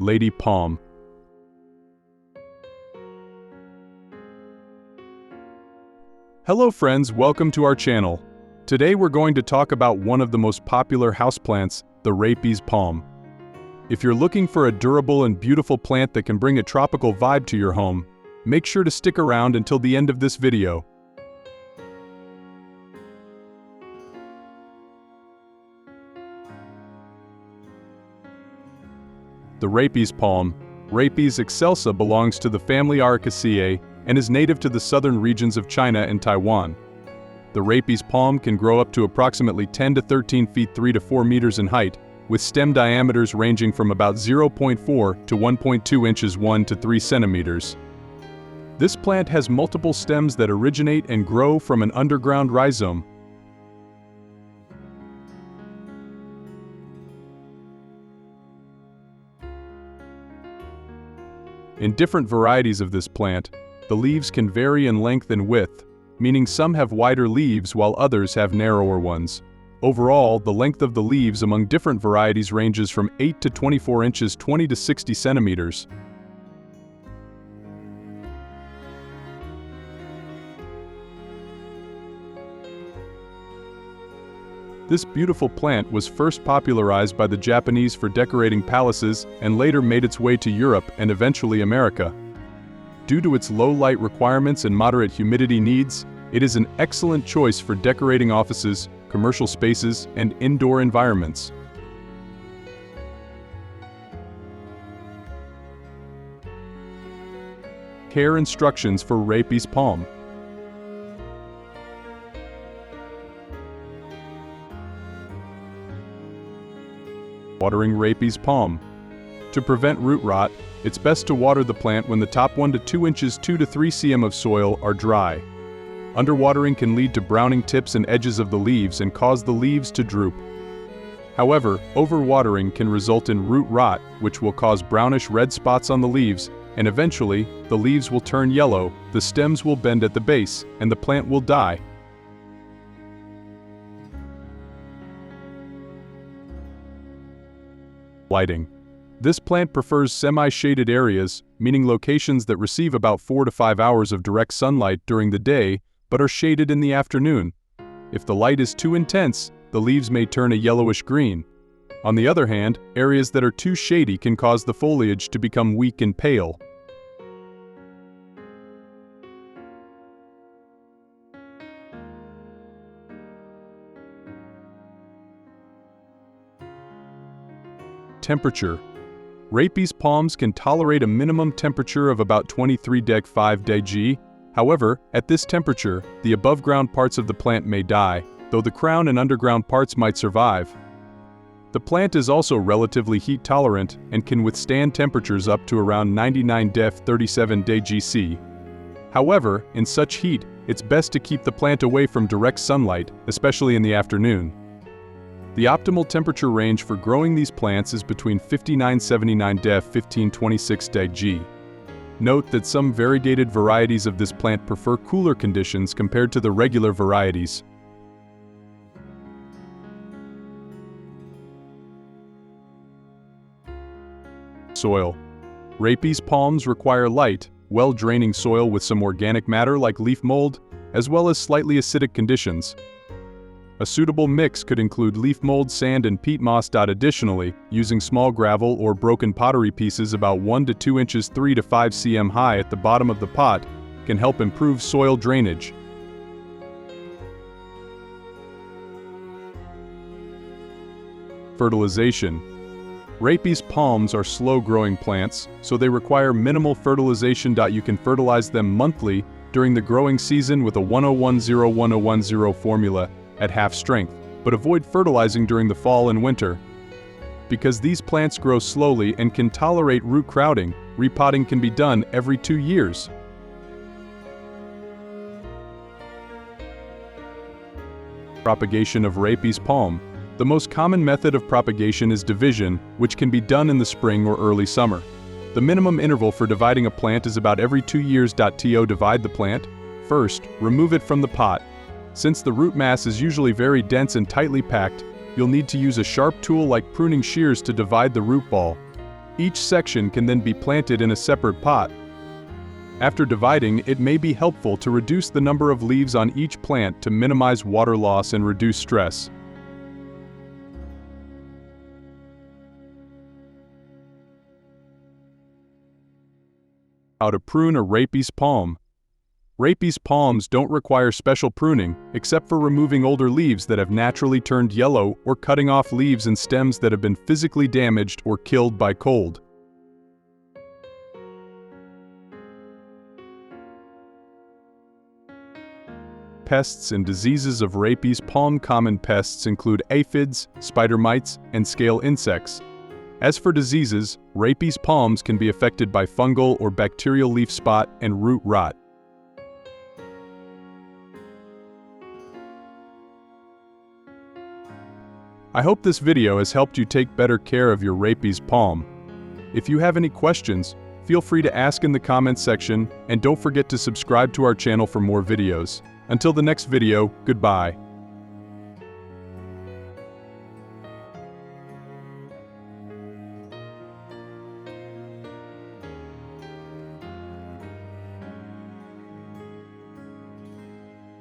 Lady Palm. Hello friends, welcome to our channel. Today we're going to talk about one of the most popular houseplants, the Rhapis palm. If you're looking for a durable and beautiful plant that can bring a tropical vibe to your home, make sure to stick around until the end of this video. The Rhapis palm, Rhapis excelsa, belongs to the family Ericaceae and is native to the southern regions of China and Taiwan. The Rhapis palm can grow up to approximately 10 to 13 feet 3 to 4 meters in height, with stem diameters ranging from about 0.4 to 1.2 inches 1 to 3 centimeters. This plant has multiple stems that originate and grow from an underground rhizome. In different varieties of this plant, the leaves can vary in length and width, meaning some have wider leaves while others have narrower ones. Overall, the length of the leaves among different varieties ranges from 8 to 24 inches 20 to 60 centimeters. This beautiful plant was first popularized by the Japanese for decorating palaces and later made its way to Europe and eventually America. Due to its low light requirements and moderate humidity needs, it is an excellent choice for decorating offices, commercial spaces, and indoor environments. Care instructions for Rhapis palm. Watering Rhapis palm. To prevent root rot, it's best to water the plant when the top 1 to 2 inches 2 to 3 cm of soil are dry. Underwatering can lead to browning tips and edges of the leaves and cause the leaves to droop. However, overwatering can result in root rot, which will cause brownish red spots on the leaves, and eventually, the leaves will turn yellow, the stems will bend at the base, and the plant will die. Lighting. This plant prefers semi-shaded areas, meaning locations that receive about 4 to 5 hours of direct sunlight during the day, but are shaded in the afternoon. If the light is too intense, the leaves may turn a yellowish green. On the other hand, areas that are too shady can cause the foliage to become weak and pale. Temperature. Rhapis palms can tolerate a minimum temperature of about 23°C. However, at this temperature, the above-ground parts of the plant may die, though the crown and underground parts might survive. The plant is also relatively heat-tolerant and can withstand temperatures up to around 99°C. However, in such heat, it's best to keep the plant away from direct sunlight, especially in the afternoon. The optimal temperature range for growing these plants is between 59–79°C–1526°C. Note that some variegated varieties of this plant prefer cooler conditions compared to the regular varieties. Soil. Rhapis palms require light, well-draining soil with some organic matter like leaf mold, as well as slightly acidic conditions. A suitable mix could include leaf mold, sand, and peat moss. Additionally, using small gravel or broken pottery pieces about 1 to 2 inches 3 to 5 cm high at the bottom of the pot can help improve soil drainage. Fertilization. Rhapis palms are slow-growing plants, so they require minimal fertilization. You can fertilize them monthly during the growing season with a 1010-1010 formula at half strength, but avoid fertilizing during the fall and winter. Because these plants grow slowly and can tolerate root crowding, repotting can be done every 2 years. Propagation of Rhapis palm. The most common method of propagation is division, which can be done in the spring or early summer. The minimum interval for dividing a plant is about every 2 years. To divide the plant, first, remove it from the pot. Since the root mass is usually very dense and tightly packed, you'll need to use a sharp tool like pruning shears to divide the root ball. Each section can then be planted in a separate pot. After dividing, it may be helpful to reduce the number of leaves on each plant to minimize water loss and reduce stress. How to prune a Rhapis palm. Rhapis palms don't require special pruning, except for removing older leaves that have naturally turned yellow or cutting off leaves and stems that have been physically damaged or killed by cold. Pests and diseases of Rhapis palm. Common pests include aphids, spider mites, and scale insects. As for diseases, Rhapis palms can be affected by fungal or bacterial leaf spot and root rot. I hope this video has helped you take better care of your Rhapis palm. If you have any questions, feel free to ask in the comments section, and don't forget to subscribe to our channel for more videos. Until the next video, goodbye.